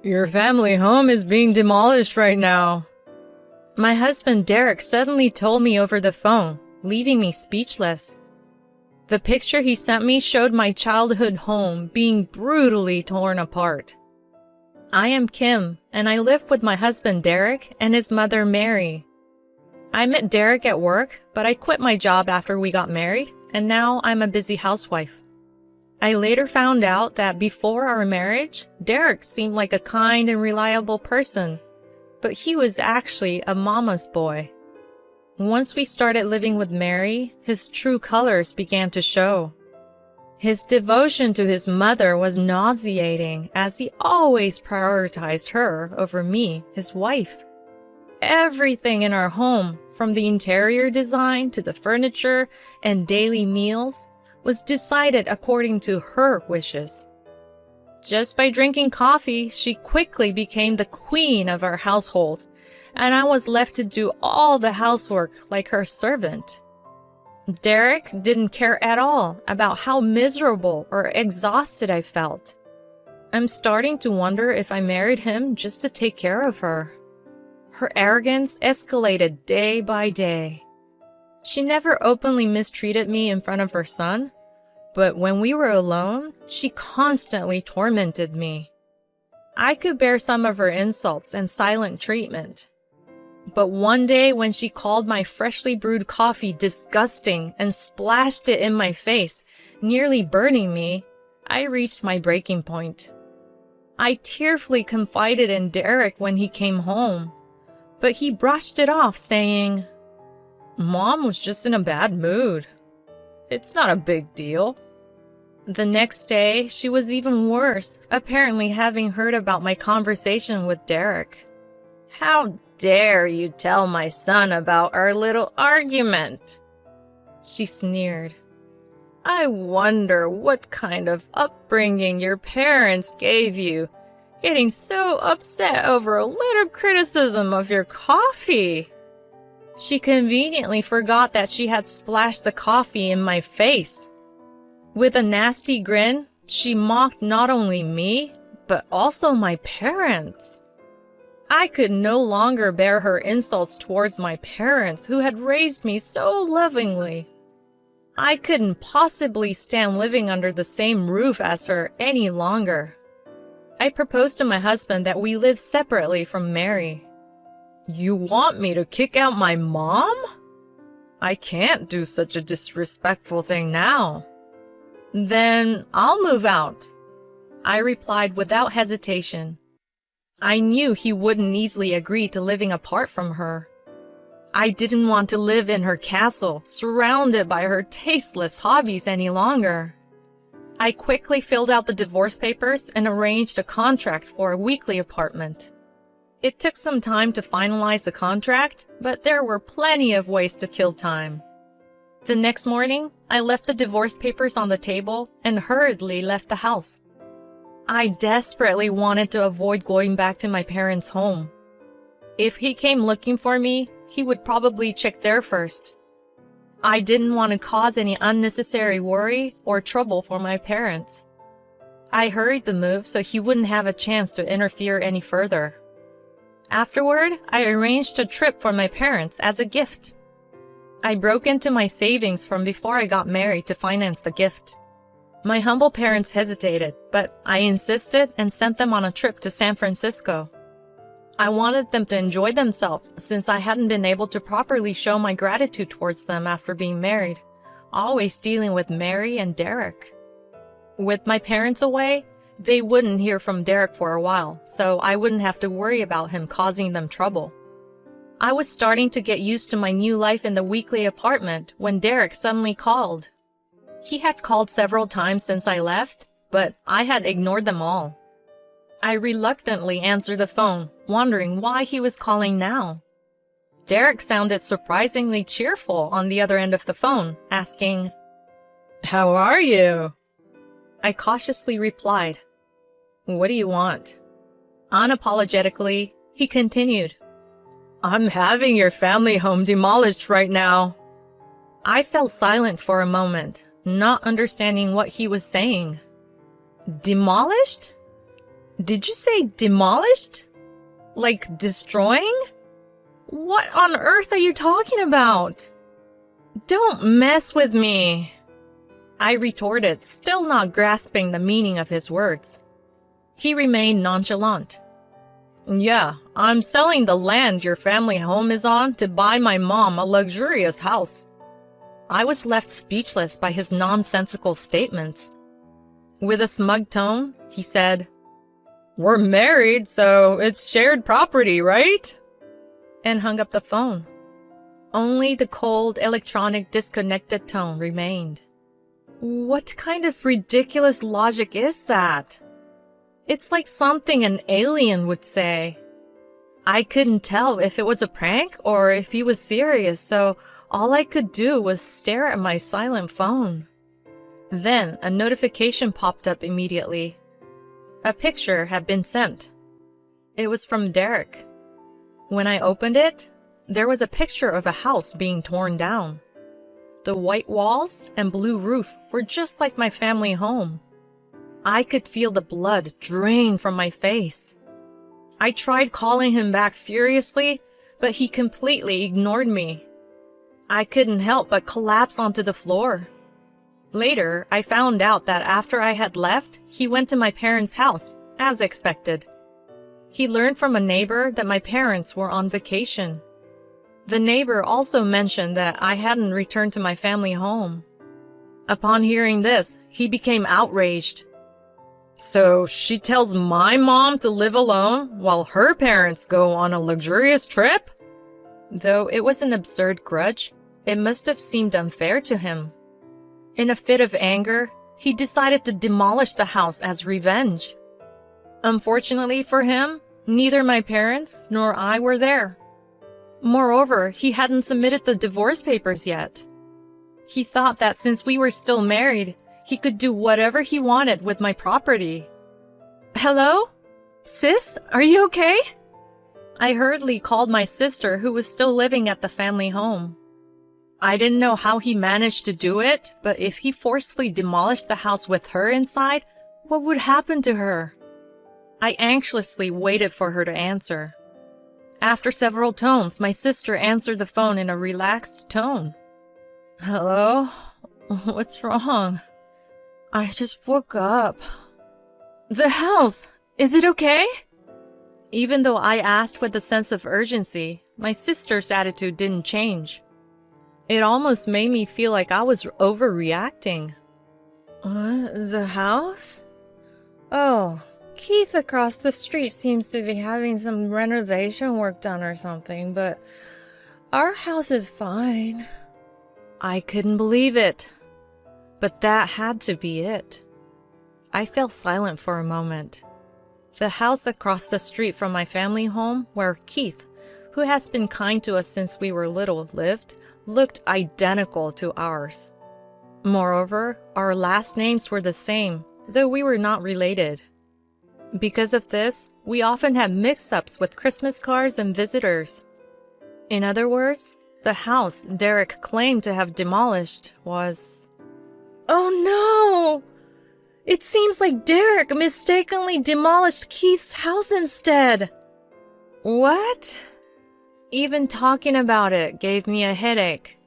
Your family home is being demolished right now. My husband Derek suddenly told me over the phone, leaving me speechless. The picture he sent me showed my childhood home being brutally torn apart. I am Kim, and I live with my husband Derek and his mother Mary. I met Derek at work, but I quit my job after we got married, and now I'm a busy housewife. I later found out that before our marriage, Derek seemed like a kind and reliable person, but he was actually a mama's boy. Once we started living with Mary, his true colors began to show. His devotion to his mother was nauseating, as he always prioritized her over me, his wife. Everything in our home, from the interior design to the furniture and daily meals, was decided according to her wishes. Just by drinking coffee, she quickly became the queen of our household, and I was left to do all the housework like her servant. Derek didn't care at all about how miserable or exhausted I felt. I'm starting to wonder if I married him just to take care of her. Her arrogance escalated day by day. She never openly mistreated me in front of her son, but when we were alone, she constantly tormented me. I could bear some of her insults and silent treatment. But one day when she called my freshly brewed coffee disgusting and splashed it in my face, nearly burning me, I reached my breaking point. I tearfully confided in Derek when he came home, but he brushed it off, saying, "Mom was just in a bad mood. It's not a big deal." The next day, she was even worse, apparently having heard about my conversation with Derek. "How dare you tell my son about our little argument?" she sneered. "I wonder what kind of upbringing your parents gave you, getting so upset over a little criticism of your coffee." She conveniently forgot that she had splashed the coffee in my face. With a nasty grin, she mocked not only me, but also my parents. I could no longer bear her insults towards my parents who had raised me so lovingly. I couldn't possibly stand living under the same roof as her any longer. I proposed to my husband that we live separately from Mary. "You want me to kick out my mom? I can't do such a disrespectful thing now." "Then I'll move out," I replied without hesitation. I knew he wouldn't easily agree to living apart from her. I didn't want to live in her castle, surrounded by her tasteless hobbies any longer. I quickly filled out the divorce papers and arranged a contract for a weekly apartment. It took some time to finalize the contract, but there were plenty of ways to kill time. The next morning, I left the divorce papers on the table and hurriedly left the house. I desperately wanted to avoid going back to my parents' home. If he came looking for me, he would probably check there first. I didn't want to cause any unnecessary worry or trouble for my parents. I hurried the move so he wouldn't have a chance to interfere any further. Afterward, I arranged a trip for my parents as a gift. I broke into my savings from before I got married to finance the gift. My humble parents hesitated, but I insisted and sent them on a trip to San Francisco. I wanted them to enjoy themselves since I hadn't been able to properly show my gratitude towards them after being married, always dealing with Mary and Derek. With my parents away, they wouldn't hear from Derek for a while, so I wouldn't have to worry about him causing them trouble. I was starting to get used to my new life in the weekly apartment when Derek suddenly called. He had called several times since I left, but I had ignored them all. I reluctantly answered the phone, wondering why he was calling now. Derek sounded surprisingly cheerful on the other end of the phone, asking, "How are you?" I cautiously replied, "What do you want?" Unapologetically, he continued, "I'm having your family home demolished right now." I fell silent for a moment, not understanding what he was saying. Demolished? Did you say demolished? Like destroying? What on earth are you talking about? Don't mess with me, I retorted, still not grasping the meaning of his words. He remained nonchalant. Yeah, I'm selling the land your family home is on to buy my mom a luxurious house. I was left speechless by his nonsensical statements. With a smug tone, he said, "We're married, so it's shared property, right?" And hung up the phone. Only the cold, electronic, disconnected tone remained. What kind of ridiculous logic is that? It's like something an alien would say. I couldn't tell if it was a prank or if he was serious, so all I could do was stare at my silent phone. Then a notification popped up immediately. A picture had been sent. It was from Derek. When I opened it, there was a picture of a house being torn down. The white walls and blue roof were just like my family home. I could feel the blood drain from my face. I tried calling him back furiously, but he completely ignored me. I couldn't help but collapse onto the floor. Later, I found out that after I had left, he went to my parents' house, as expected. He learned from a neighbor that my parents were on vacation. The neighbor also mentioned that I hadn't returned to my family home. Upon hearing this, he became outraged. So she tells my mom to live alone while her parents go on a luxurious trip? Though it was an absurd grudge, it must have seemed unfair to him. In a fit of anger, he decided to demolish the house as revenge. Unfortunately for him, neither my parents nor I were there. Moreover, he hadn't submitted the divorce papers yet. He thought that since we were still married, he could do whatever he wanted with my property. Hello? Sis, are you okay? I hurriedly called my sister, who was still living at the family home. I didn't know how he managed to do it, but if he forcefully demolished the house with her inside, what would happen to her? I anxiously waited for her to answer. After several tones, my sister answered the phone in a relaxed tone. Hello? What's wrong? I just woke up. The house! Is it okay? Even though I asked with a sense of urgency, my sister's attitude didn't change. It almost made me feel like I was overreacting. The house? Oh, Keith across the street seems to be having some renovation work done or something, but our house is fine. I couldn't believe it. But that had to be it. I fell silent for a moment. The house across the street from my family home, where Keith, who has been kind to us since we were little, lived, looked identical to ours. Moreover, our last names were the same, though we were not related. Because of this, we often had mix-ups with Christmas cards and visitors. In other words, the house Derek claimed to have demolished was... Oh no! It seems like Derek mistakenly demolished Keith's house instead. What? Even talking about it gave me a headache.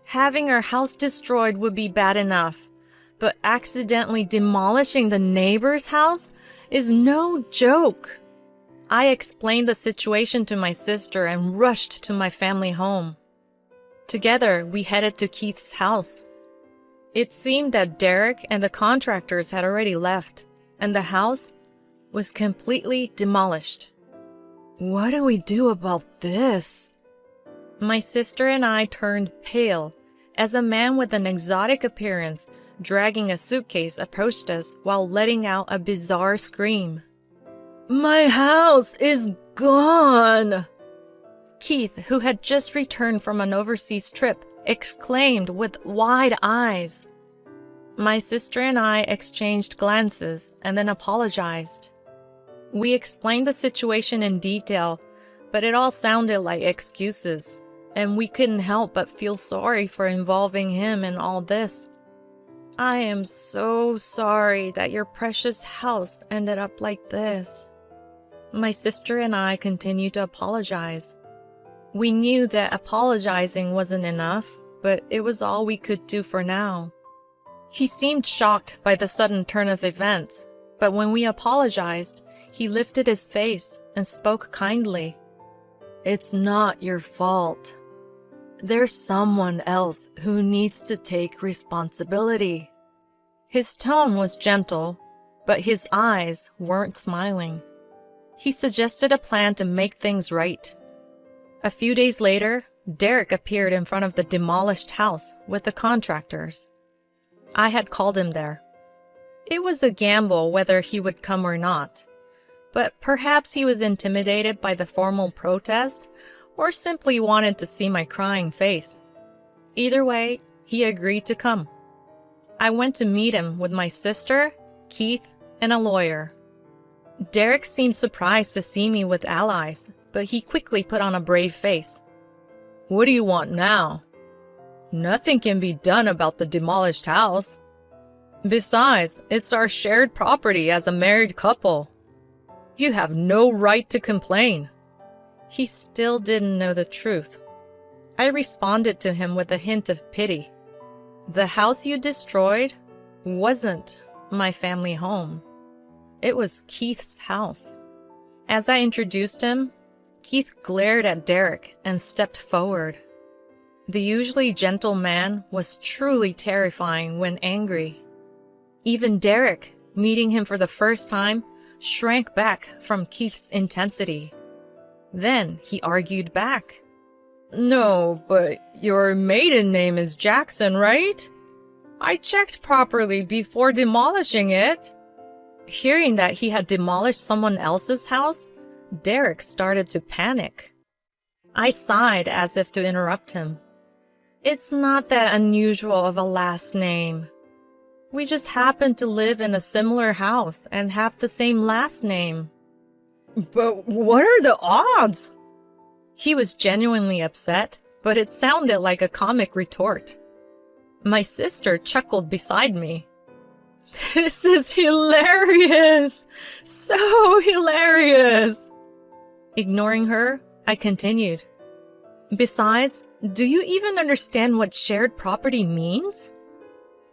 Having our house destroyed would be bad enough, but accidentally demolishing the neighbor's house is no joke. I explained the situation to my sister and rushed to my family home. Together, we headed to Keith's house. It seemed that Derek and the contractors had already left, and the house was completely demolished. What do we do about this? My sister and I turned pale as a man with an exotic appearance, dragging a suitcase, approached us while letting out a bizarre scream. My house is gone! Keith, who had just returned from an overseas trip, exclaimed with wide eyes. My sister and I exchanged glances and then apologized. We explained the situation in detail, but it all sounded like excuses, and we couldn't help but feel sorry for involving him in all this. I am so sorry that your precious house ended up like this. My sister and I continued to apologize. We knew that apologizing wasn't enough, but it was all we could do for now. He seemed shocked by the sudden turn of events, but when we apologized, he lifted his face and spoke kindly. It's not your fault. There's someone else who needs to take responsibility. His tone was gentle, but his eyes weren't smiling. He suggested a plan to make things right. A few days later, Derek appeared in front of the demolished house with the contractors. I had called him there. It was a gamble whether he would come or not, but perhaps he was intimidated by the formal protest or simply wanted to see my crying face. Either way, he agreed to come. I went to meet him with my sister, Keith, and a lawyer. Derek seemed surprised to see me with allies, but he quickly put on a brave face. What do you want now? Nothing can be done about the demolished house. Besides, it's our shared property as a married couple. You have no right to complain. He still didn't know the truth. I responded to him with a hint of pity. The house you destroyed wasn't my family home. It was Keith's house. As I introduced him, Keith glared at Derek and stepped forward. The usually gentle man was truly terrifying when angry. Even Derek, meeting him for the first time, shrank back from Keith's intensity. Then he argued back. No, but your maiden name is Jackson, right? I checked properly before demolishing it. Hearing that he had demolished someone else's house, Derek started to panic. I sighed as if to interrupt him. It's not that unusual of a last name. We just happen to live in a similar house and have the same last name. But what are the odds? He was genuinely upset, but it sounded like a comic retort. My sister chuckled beside me. This is hilarious! So hilarious! Ignoring her, I continued. Besides, do you even understand what shared property means?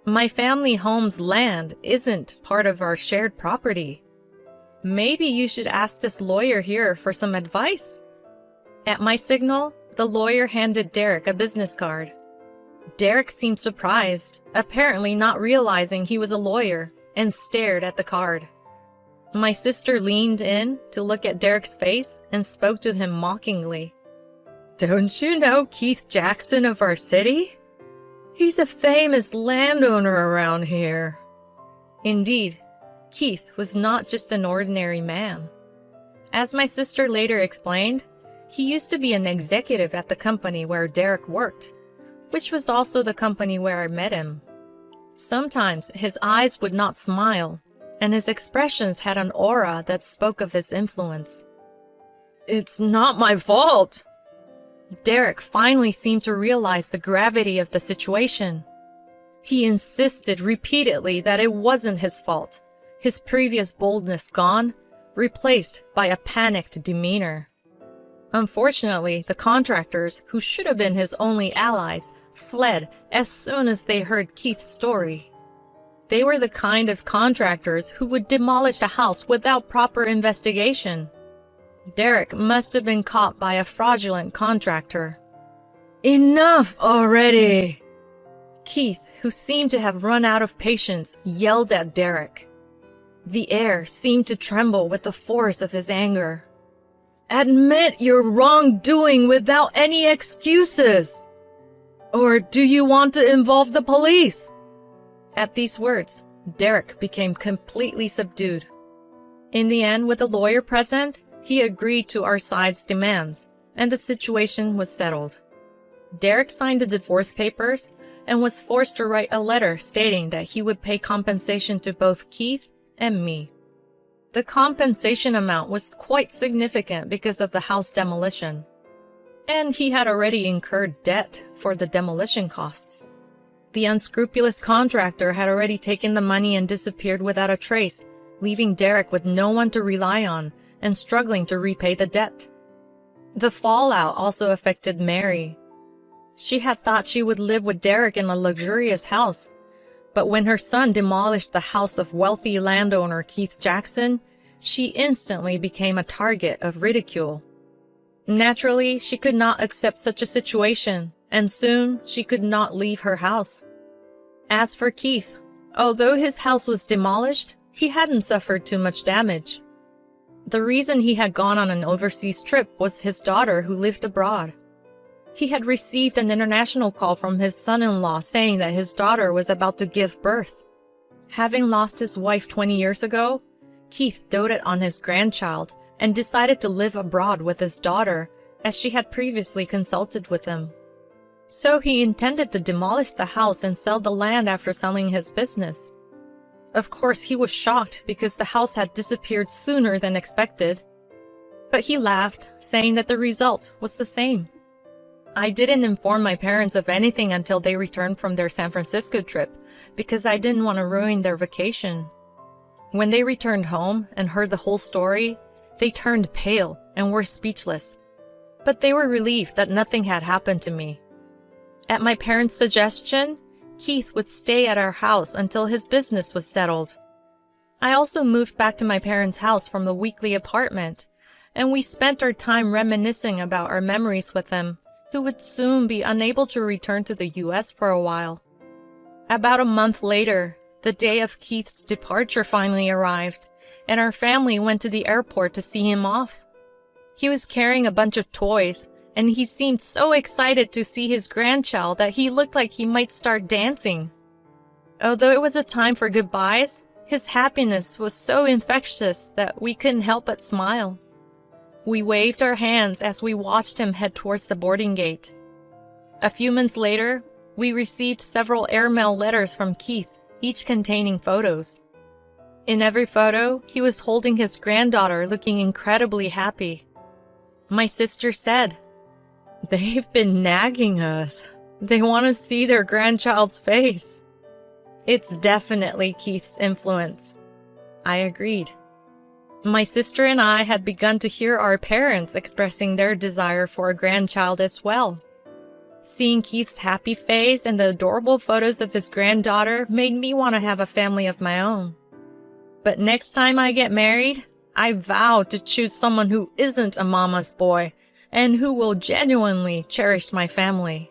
My family home's land isn't part of our shared property. Maybe you should ask this lawyer here for some advice. At my signal, the lawyer handed Derek a business card. Derek seemed surprised, apparently not realizing he was a lawyer, and stared at the card. My sister leaned in to look at Derek's face and spoke to him mockingly. Don't you know Keith Jackson of our city? He's a famous landowner around here. Indeed, Keith was not just an ordinary man. As my sister later explained, he used to be an executive at the company where Derek worked, which was also the company where I met him. Sometimes his eyes would not smile, and his expressions had an aura that spoke of his influence. It's not my fault. Derek finally seemed to realize the gravity of the situation. He insisted repeatedly that it wasn't his fault, his previous boldness gone, replaced by a panicked demeanor. Unfortunately, the contractors, who should have been his only allies, fled as soon as they heard Keith's story. They were the kind of contractors who would demolish a house without proper investigation. Derek must have been caught by a fraudulent contractor. Enough already! Keith, who seemed to have run out of patience, yelled at Derek. The air seemed to tremble with the force of his anger. Admit your wrongdoing without any excuses! Or do you want to involve the police? At these words, Derek became completely subdued. In the end, with the lawyer present, he agreed to our side's demands, and the situation was settled. Derek signed the divorce papers and was forced to write a letter stating that he would pay compensation to both Keith and me. The compensation amount was quite significant because of the house demolition, and he had already incurred debt for the demolition costs. The unscrupulous contractor had already taken the money and disappeared without a trace, leaving Derek with no one to rely on and struggling to repay the debt. The fallout also affected Mary. She had thought she would live with Derek in a luxurious house, but when her son demolished the house of wealthy landowner Keith Jackson, she instantly became a target of ridicule. Naturally, she could not accept such a situation, and soon she could not leave her house. As for Keith, although his house was demolished, he hadn't suffered too much damage. The reason he had gone on an overseas trip was his daughter who lived abroad. He had received an international call from his son-in-law saying that his daughter was about to give birth. Having lost his wife 20 years ago, Keith doted on his grandchild and decided to live abroad with his daughter, as she had previously consulted with him. So he intended to demolish the house and sell the land after selling his business. Of course, he was shocked because the house had disappeared sooner than expected. But he laughed, saying that the result was the same. I didn't inform my parents of anything until they returned from their San Francisco trip because I didn't want to ruin their vacation. When they returned home and heard the whole story, they turned pale and were speechless. But they were relieved that nothing had happened to me. At my parents' suggestion, Keith would stay at our house until his business was settled. I also moved back to my parents' house from the weekly apartment, and we spent our time reminiscing about our memories with him, who would soon be unable to return to the US for a while. About a month later, the day of Keith's departure finally arrived, and our family went to the airport to see him off. He was carrying a bunch of toys, and he seemed so excited to see his grandchild that he looked like he might start dancing. Although it was a time for goodbyes, his happiness was so infectious that we couldn't help but smile. We waved our hands as we watched him head towards the boarding gate. A few months later, we received several airmail letters from Keith, each containing photos. In every photo, he was holding his granddaughter looking incredibly happy. My sister said, "They've been nagging us. They want to see their grandchild's face." It's definitely Keith's influence. I agreed. My sister and I had begun to hear our parents expressing their desire for a grandchild as well. Seeing Keith's happy face and the adorable photos of his granddaughter made me want to have a family of my own. But next time I get married, I vow to choose someone who isn't a mama's boy and who will genuinely cherish my family.